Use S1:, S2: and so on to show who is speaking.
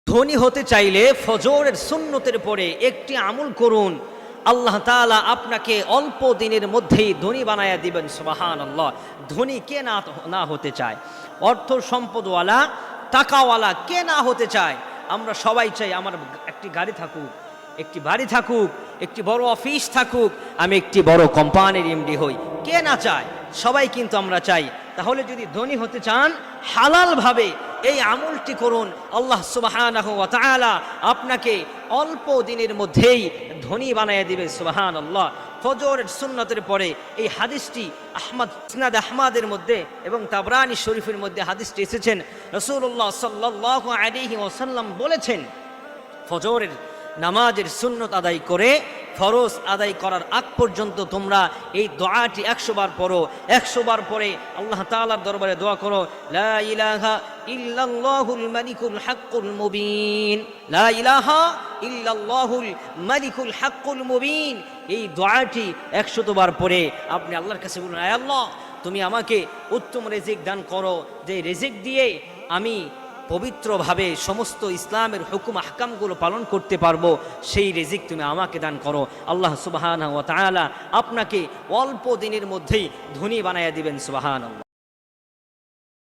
S1: ধনী হতে চাইলে ফজরের সুন্নতের পরে একটি আমল করুন, আল্লাহ তাআলা আপনাকে অল্প দিনের মধ্যেই ধনী বানায়া দিবেন। সুবহানাল্লাহ। ধনী কে না হতে চায়? অর্থ সম্পদওয়ালা, টাকাওয়ালা কে না হতে চায়? আমরা সবাই চাই আমার একটি গাড়ি থাকুক, একটি বাড়ি থাকুক, একটি বড় অফিস থাকুক, আমি একটি বড় কোম্পানির এমডি হই। কে না চায়? সবাই কিন্তু আমরা চাই। তাহলে যদি ধনী হতে চান, হালালভাবে এই আমলটি করুন, আল্লাহ সুবহানাহু ওয়া তাআলা আপনাকে অল্প দিনের মধ্যেই ধনী বানায় দিবে। সুবহানাল্লাহ। ফজরের সুন্নতের পরে এই হাদিসটি মুসনাদ আহমদের মধ্যে এবং তাবরানী শরীফের মধ্যে হাদিসটি এসেছেন। রাসূলুল্লাহ সাল্লাল্লাহু আলাইহি ওয়াসাল্লাম বলেছেন, ফজরের নামাজের সুন্নত আদায় করে ফরজ আদায় করার আগ পর্যন্ত তোমরা এই দোয়াটি 100 বার পড়ো। 100 বার পরে আল্লাহ তাআলার দরবারে দোয়া করো, লা ইলাহা ইল্লাল্লাহুল মালিকুল হাক্কুল মুবিন, লা ইলাহা ইল্লাল্লাহুল মালিকুল হাক্কুল মুবিন। এই দোয়াটি 100 বার পরে আপনি আল্লাহর কাছে বলুন, আয় আল্লাহ, তুমি আমাকে উত্তম রিজিক দান করো, যে রিজিক দিয়ে আমি পবিত্রভাবে সমস্ত ইসলামের হুকুম আহকামগুলো পালন করতে পারবো, সেই রিজিক তুমি আমাকে দান করো। আল্লাহ সুবহানাহু ওয়া তাআলা আপনাকে অল্প দিনের মধ্যেই ধনী বানায়া দিবেন। সুবহানাল্লাহ।